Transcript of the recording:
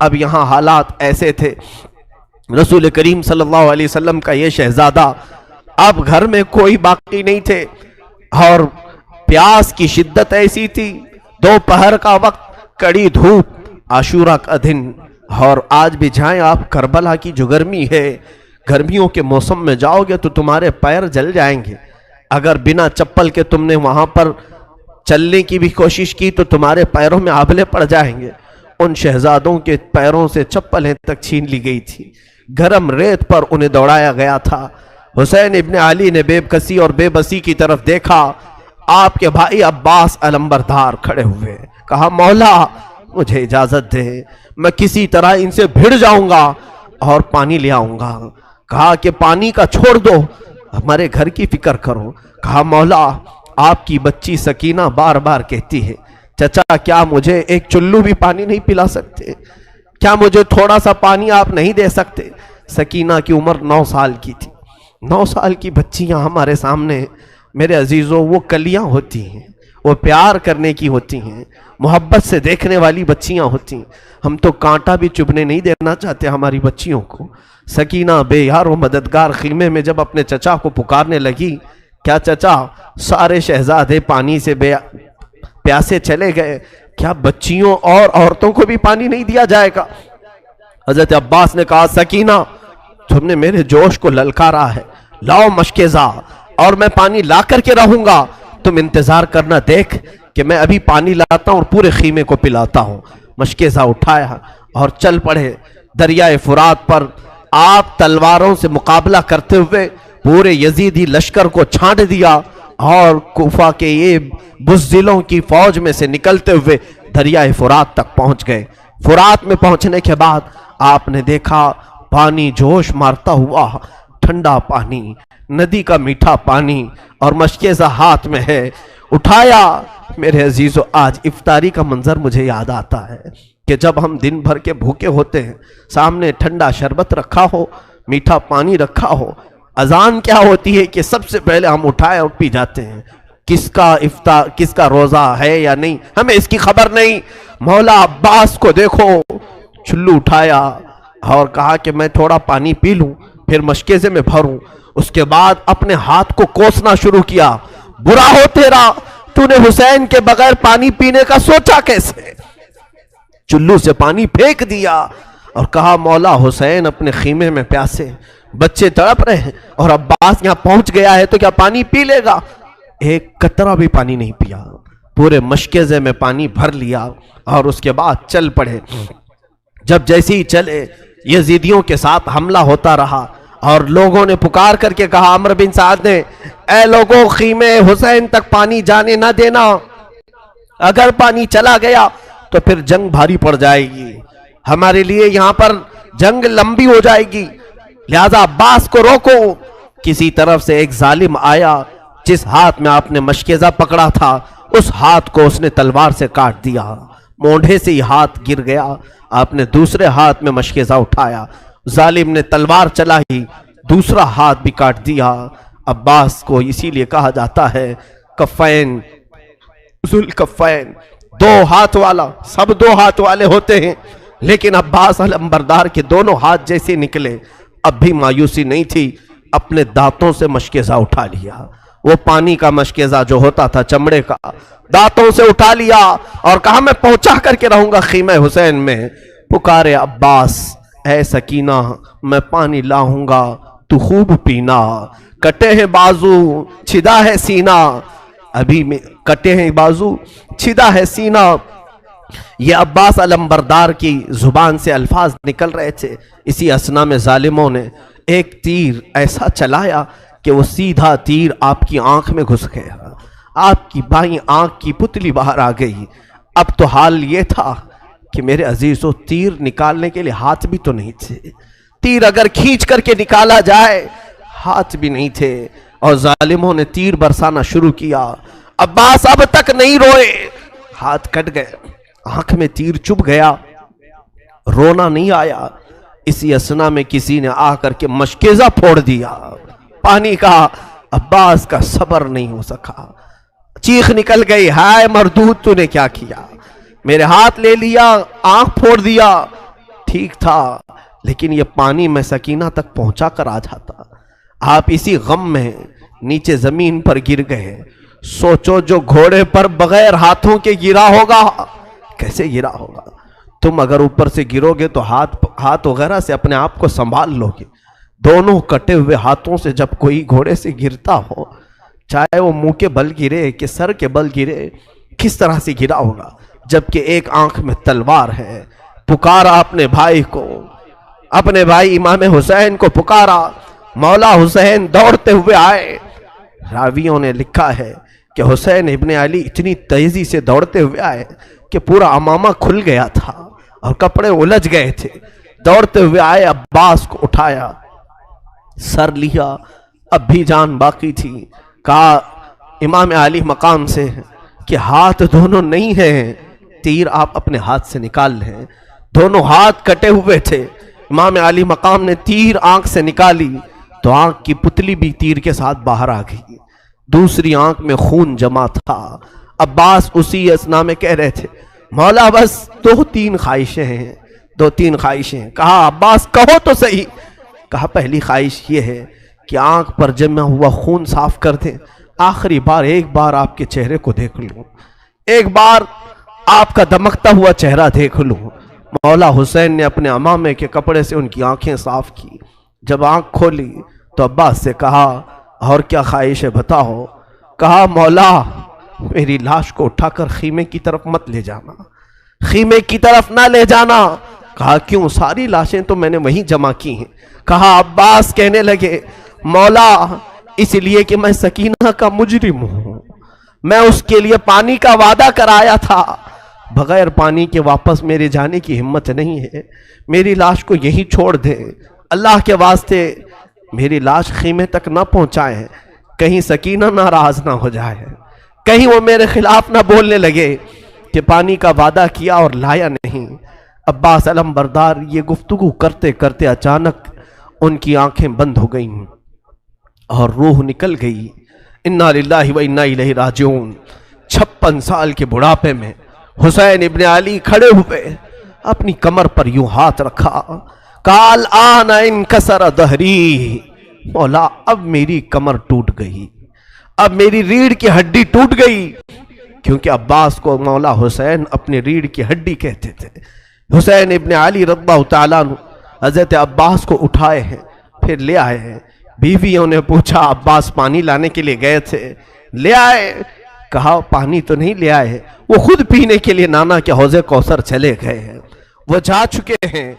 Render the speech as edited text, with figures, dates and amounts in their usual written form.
اب یہاں حالات ایسے تھے، رسول کریم صلی اللہ علیہ وسلم کا یہ شہزادہ، اب گھر میں کوئی باقی نہیں تھے، اور پیاس کی شدت ایسی تھی، دوپہر کا وقت، کڑی دھوپ، عاشورہ کا دن، اور آج بھی جائیں آپ کربلا کی جو گرمی ہے، گرمیوں کے موسم میں جاؤ گے تو تمہارے پیر جل جائیں گے، اگر بنا چپل کے تم نے وہاں پر چلنے کی بھی کوشش کی تو تمہارے پیروں میں آبلے پڑ جائیں گے۔ ان شہزادوں کے پیروں سے چپلیں تک چھین لی گئی تھی، گرم ریت پر انہیں دوڑایا گیا تھا۔ حسین ابن علی نے بے کسی اور بے بسی کی طرف دیکھا، آپ کے بھائی عباس علمبردار کھڑے ہوئے، کہا مولا مجھے اجازت دے، میں کسی طرح ان سے بھڑ جاؤں گا اور پانی لے آؤں گا۔ کہا کہ پانی کا چھوڑ دو، ہمارے گھر کی فکر کرو۔ کہا مولا آپ کی بچی سکینہ بار بار کہتی ہے چچا کیا مجھے ایک چلو بھی پانی نہیں پلا سکتے، کیا مجھے تھوڑا سا پانی آپ نہیں دے سکتے؟ سکینہ کی عمر 9 سال کی تھی۔ 9 سال کی بچیاں ہمارے سامنے میرے عزیزوں وہ کلیاں ہوتی ہیں، وہ پیار کرنے کی ہوتی ہیں، محبت سے دیکھنے والی بچیاں ہوتی ہیں۔ ہم تو کانٹا بھی چبھنے نہیں دینا چاہتے ہماری بچیوں کو۔ سکینہ بے یار و مددگار خیمے میں جب اپنے چچا کو پکارنے لگی، کیا چچا سارے شہزادے پانی سے پیاسے چلے گئے، کیا بچیوں اور عورتوں کو بھی پانی نہیں دیا جائے گا؟ حضرت عباس نے کہا سکینہ تم نے میرے جوش کو للکارا ہے، لاؤ مشکیزہ اور میں پانی لا کر کے رہوں گا، تم انتظار کرنا دیکھ کہ میں ابھی پانی لاتا ہوں اور پورے خیمے کو پلاتا ہوں۔ مشکیزہ اٹھایا اور چل پڑے دریائے فرات پر۔ آپ تلواروں سے مقابلہ کرتے ہوئے پورے یزیدی لشکر کو چھانٹ دیا اور کوفہ کے یہ بزدلوں کی فوج میں سے نکلتے ہوئے دریائے فرات تک پہنچ گئے۔ فرات میں پہنچنے کے بعد آپ نے دیکھا پانی جوش مارتا ہوا، ٹھنڈا پانی، ندی کا میٹھا پانی، اور مشکیزہ ہاتھ میں ہے، اٹھایا۔ میرے عزیزو آج افطاری کا منظر مجھے یاد آتا ہے کہ جب ہم دن بھر کے بھوکے ہوتے ہیں، سامنے ٹھنڈا شربت رکھا ہو، میٹھا پانی رکھا ہو، اذان کیا ہوتی ہے کہ سب سے پہلے ہم اٹھائے اور پی جاتے ہیں۔ کس کا روزہ ہے یا نہیں ہمیں اس کی خبر نہیں۔ مولا عباس کو دیکھو، چلو اٹھایا اور کہا کہ میں تھوڑا پانی پی لوں پھر مشکیزے میں بھروں۔ اس کے بعد اپنے ہاتھ کو کوسنا شروع کیا، برا ہو تیرا، تو نے حسین کے بغیر پانی پینے کا سوچا کیسے؟ چلو سے پانی پھینک دیا اور کہا مولا حسین اپنے خیمے میں پیاسے، بچے تڑپ رہے ہیں اور عباس یہاں پہنچ گیا ہے تو کیا پانی پی لے گا؟ ایک قطرہ بھی پانی نہیں پیا، پورے مشکیزے میں پانی بھر لیا اور اس کے بعد چل پڑے۔ جب جیسے ہی چلے یزیدیوں کے ساتھ حملہ ہوتا رہا اور لوگوں نے پکار کر کے کہا، عمرو بن سعد نے، اے لوگوں خیمے حسین تک پانی جانے نہ دینا، اگر پانی چلا گیا تو پھر جنگ بھاری پڑ جائے گی، ہمارے لیے یہاں پر جنگ لمبی ہو جائے گی، لہذا عباس کو روکو۔ کسی طرف سے ایک ظالم آیا، جس ہاتھ میں آپ نے مشکیزہ پکڑا تھا اس ہاتھ کو اس نے تلوار سے کاٹ دیا، مونڈھے سے ہی ہاتھ گر گیا۔ آپ نے دوسرے ہاتھ میں مشکیزہ اٹھایا، ظالم نے تلوار چلائی، دوسرا ہاتھ بھی کاٹ دیا۔ عباس کو اسی لیے کہا جاتا ہے کفین ذوالکفین، 2 ہاتھ والا، سب 2 ہاتھ والے ہوتے ہیں لیکن عباس علمبردار کے دونوں ہاتھ جیسے نکلے۔ اب بھی مایوسی نہیں تھی، اپنے دانتوں سے مشکیزہ اٹھا لیا، وہ پانی کا مشکیزہ جو ہوتا تھا چمڑے کا، دانتوں سے اٹھا لیا اور کہا میں پہنچا کر کے رہوں گا خیمہ حسین میں۔ پکارے عباس، اے سکینہ میں پانی لاؤں گا تو خوب پینا، کٹے ہیں بازو چھدا ہے سینہ، ابھی میں کٹے ہیں بازو چھدا ہے سینہ۔ یہ عباس علمبردار کی زبان سے الفاظ نکل رہے تھے، اسی اثنا میں ظالموں نے ایک تیر ایسا چلایا کہ وہ سیدھا تیر آپ کی آنکھ میں گھس گیا، آپ کی بائیں آنکھ کی پتلی باہر آ گئی۔ اب تو حال یہ تھا کہ میرے عزیزو تیر نکالنے کے لیے ہاتھ بھی تو نہیں تھے، تیر اگر کھینچ کر کے نکالا جائے ہاتھ بھی نہیں تھے، اور ظالموں نے تیر برسانا شروع کیا۔ عباس اب تک نہیں روئے، ہاتھ کٹ گئے، آنکھ میں تیر چبھ گیا، رونا نہیں آیا۔ اسی اثنا میں کسی نے آ کر کے مشکیزہ پھوڑ دیا پانی کا۔ عباس کا صبر نہیں ہو سکا، چیخ نکل گئی، ہائے مردود تو نے کیا کیا، میرے ہاتھ لے لیا، آنکھ پھوڑ دیا۔ ٹھیک تھا لیکن یہ پانی میں سکینہ تک پہنچا کر آ جاتا. آپ اسی غم میں نیچے زمین پر گر گئے. سوچو جو گھوڑے پر بغیر ہاتھوں کے گرا ہوگا کیسے گرا ہوگا. تم اگر اوپر سے گرو گے تو ہاتھ وغیرہ سے اپنے آپ کو سنبھال لو گے. دونوں کٹے ہوئے ہاتھوں سے جب کوئی گھوڑے سے گرتا ہو, چاہے وہ منہ کے بل گرے کہ سر کے بل گرے, کس طرح سے گرا ہوگا. جبکہ ایک آنکھ میں تلوار ہے. پکارا اپنے بھائی کو, اپنے بھائی امام حسین کو پکارا. مولا حسین دوڑتے ہوئے آئے. راویوں نے لکھا ہے کہ حسین ابن علی اتنی تیزی سے دوڑتے ہوئے آئے کہ پورا عمامہ کھل گیا تھا اور کپڑے الجھ گئے تھے. دوڑتے ہوئے آئے, عباس کو اٹھایا, سر لیا, اب بھی جان باقی تھی. کہا امام علی مقام سے کہ ہاتھ دونوں نہیں ہیں, تیر آپ اپنے ہاتھ سے نکال لیں. دونوں ہاتھ کٹے ہوئے تھے. امام علی مقام نے تیر آنکھ سے نکالی تو آنکھ کی پتلی بھی تیر کے ساتھ باہر آ گئی. دوسری آنکھ میں خون جمع تھا. عباس اسی اثنا میں کہہ رہے تھے مولا بس دو تین خواہشیں ہیں. کہا عباس کہو تو صحیح. کہا پہلی خواہش یہ ہے کہ آنکھ پر جمع ہوا خون صاف کر دیں. آخری بار ایک بار آپ کے چہرے کو دیکھ لوں, ایک بار آپ کا دمکتا ہوا چہرہ دیکھ لوں. مولا حسین نے اپنے عمامے کے کپڑے سے ان کی آنکھیں صاف کی. جب آنکھ کھولی تو عباس سے کہا اور کیا خواہش ہے بتاؤ. کہا مولا میری لاش کو اٹھا کر خیمے کی طرف مت لے جانا, خیمے کی طرف نہ لے جانا. کہا کیوں, ساری لاشیں تو میں نے وہیں جمع کی ہیں. کہا عباس کہنے لگے مولا اس لیے کہ میں سکینہ کا مجرم ہوں, میں اس کے لیے پانی کا وعدہ کرایا تھا, بغیر پانی کے واپس میرے جانے کی ہمت نہیں ہے. میری لاش کو یہی چھوڑ دے. اللہ کے واسطے میری لاش خیمے تک نہ پہنچائے, کہیں سکینہ ناراض نہ ہو جائے, کہیں وہ میرے خلاف نہ بولنے لگے کہ پانی کا وعدہ کیا اور لایا نہیں. عباس علم بردار یہ گفتگو کرتے کرتے اچانک ان کی آنکھیں بند ہو گئیں اور روح نکل گئی. انا للہ و انا الیہ راجعون. 56 سال کے بڑھاپے میں حسین ابن علی کھڑے ہوئے, اپنی کمر پر یوں ہاتھ رکھا. کہا الآن انکسر ظہری. مولا اب میری کمر ٹوٹ گئی, اب میری ریڑھ کی ہڈی ٹوٹ گئی. کیونکہ عباس کو مولا حسین اپنی ریڑھ کی ہڈی کہتے تھے. حسین ابن علی رضی اللہ تعالیٰ عنہ حضرت عباس کو اٹھائے ہیں, پھر لے آئے ہیں. بیویوں نے پوچھا عباس پانی لانے کے لیے گئے تھے, لے آئے. کہا پانی تو نہیں لے آئے, وہ خود پینے کے لیے نانا کے حوض کوثر چلے گئے ہیں, وہ جا چکے ہیں.